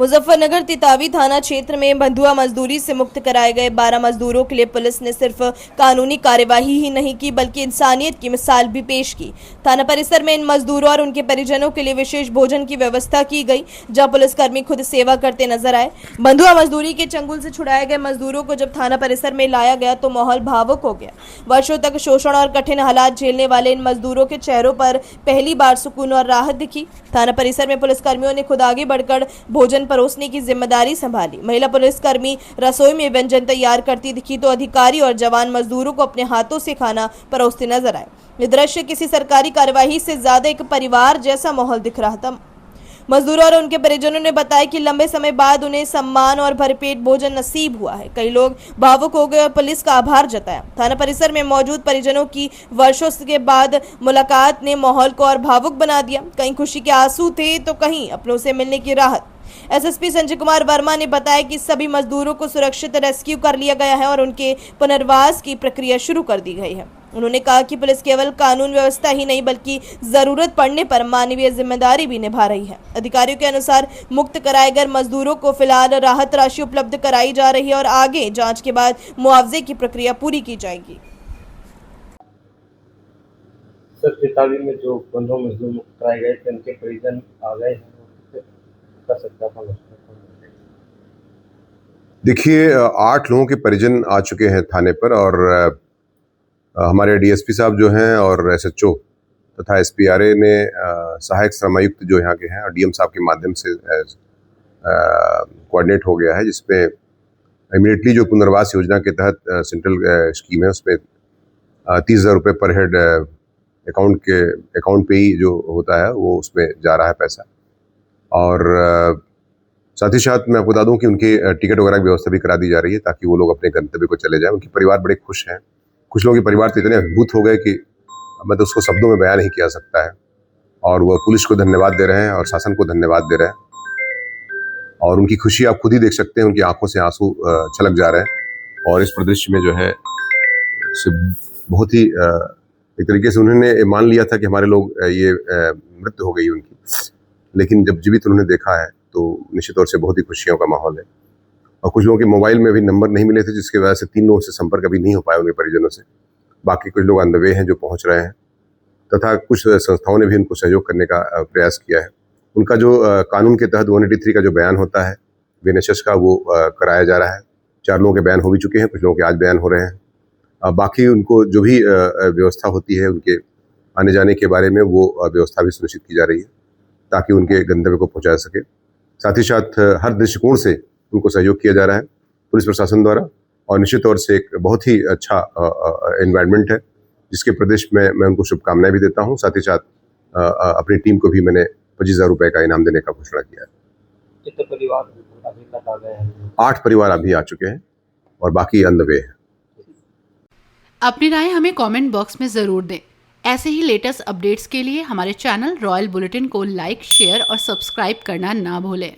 मुजफ्फरनगर तितावी थाना क्षेत्र में बंधुआ मजदूरी से मुक्त कराए गए 12 मजदूरों के लिए पुलिस ने सिर्फ कानूनी कार्यवाही ही नहीं की बल्कि इंसानियत की मिसाल भी पेश की। थाना परिसर में इन मजदूरों और उनके परिजनों के लिए विशेष भोजन की व्यवस्था की गई, जहां पुलिसकर्मी खुद सेवा करते नजर आए। बंधुआ मजदूरी के चंगुल से छुड़ाए गए मजदूरों को जब थाना परिसर में लाया गया तो माहौल भावुक हो गया। वर्षों तक शोषण और कठिन हालात झेलने वाले इन मजदूरों के चेहरों पर पहली बार सुकून और राहत दिखी। थाना परिसर में पुलिसकर्मियों ने खुद आगे बढ़कर भोजन परोसने की जिम्मेदारी संभाली। महिला पुलिसकर्मी रसोई में व्यंजन तैयार करती दिखी तो अधिकारी और जवान मजदूरों को अपने हाथों से खाना परोसते नजर आए। ये दृश्य किसी सरकारी कार्यवाही से ज्यादा एक परिवार जैसा माहौल दिख रहा था। मजदूरों और उनके परिजनों ने बताया कि लंबे समय बाद उन्हें सम्मान और भरपेट भोजन नसीब हुआ है। कई लोग भावुक हो गए और पुलिस का आभार जताया। थाना परिसर में मौजूद परिजनों की वर्षों के बाद मुलाकात ने माहौल को और भावुक बना दिया। कहीं खुशी के आंसू थे तो कहीं अपनों से मिलने की राहत। एसएसपी संजय कुमार वर्मा ने बताया कि सभी मजदूरों को सुरक्षित रेस्क्यू कर लिया गया है और उनके पुनर्वास की प्रक्रिया शुरू कर दी गई है। उन्होंने कहा कि पुलिस केवल कानून व्यवस्था ही नहीं बल्कि जरूरत पड़ने पर मानवीय जिम्मेदारी भी निभा रही है। अधिकारियों के अनुसार मुक्त कराए गए मजदूरों को फिलहाल राहत राशि उपलब्ध कराई जा रही है और आगे जांच के बाद मुआवजे की प्रक्रिया पूरी की जाएगी। सर, तितावी में जो बंधुआ मजदूर मुक्त कराए गए थे उनके परिजन आ गए हैं। कर सकता था। देखिए, 8 लोगों के परिजन आ चुके हैं थाने पर और हमारे डीएसपी साहब जो हैं और एसएचओ तथा एसपीआरए ने सहायक श्रमायुक्त जो यहाँ के हैं और डीएम साहब के माध्यम से कोऑर्डिनेट हो गया है, जिसमें इमीडिएटली जो पुनर्वास योजना के तहत सेंट्रल स्कीम है उसमें 30,000 रुपये पर हेड अकाउंट पे ही जो होता है वो उसमें जा रहा है पैसा। और साथ ही साथ मैं आपको बता दूं कि उनके टिकट वगैरह की व्यवस्था भी करा दी जा रही है ताकि वो लोग अपने गंतव्य को चले जाएं। उनके परिवार बड़े खुश हैं। कुछ लोगों के परिवार तो इतने अभिभूत हो गए कि मैं तो उसको शब्दों में बयान नहीं किया सकता है। और वह पुलिस को धन्यवाद दे रहे हैं और शासन को धन्यवाद दे रहे हैं और उनकी खुशी आप खुद ही देख सकते हैं। उनकी आंखों से आंसू छलक जा रहे हैं और इस परिदृश्य में जो है बहुत ही एक तरीके से उन्होंने मान लिया था कि हमारे लोग ये मृत्यु हो गई उनकी, लेकिन जब जीवित उन्होंने देखा है तो निश्चित तौर से बहुत ही खुशियों का माहौल है। और कुछ लोगों के मोबाइल में भी नंबर नहीं मिले थे, जिसकी वजह से 3 लोगों से संपर्क अभी नहीं हो पाया उनके परिजनों से। बाकी कुछ लोग ऑन द वे हैं जो पहुंच रहे हैं तथा कुछ संस्थाओं ने भी उनको सहयोग करने का प्रयास किया है। उनका जो कानून के तहत 183 का जो बयान होता है बीएनएसएस का, वो कराया जा रहा है। 4 लोगों के बयान हो भी चुके हैं, कुछ लोगों के आज बयान हो रहे हैं। बाकी उनको जो भी व्यवस्था होती है उनके आने जाने के बारे में, वो व्यवस्था भी सुनिश्चित की जा रही है ताकि उनके गंतव्य को पहुँचा सके। साथ ही साथ हर दृष्टिकोण से उनको सहयोग किया जा रहा है पुलिस प्रशासन द्वारा और निश्चित तौर से एक बहुत ही अच्छा एनवायरनमेंट है, जिसके प्रदेश में मैं उनको शुभकामनाएं भी देता हूं। साथ ही साथ अपनी टीम को भी मैंने 25,000 रुपये का इनाम देने का घोषणा किया है। कितने परिवार अभी तक आ गए हैं? 8 परिवार अभी आ चुके हैं और बाकी ऑन द वे है। अपनी राय हमें कमेंट बॉक्स में ज़रूर दें। ऐसे ही लेटेस्ट अपडेट्स के लिए हमारे चैनल रॉयल बुलेटिन को लाइक, शेयर और सब्सक्राइब करना ना भूलें।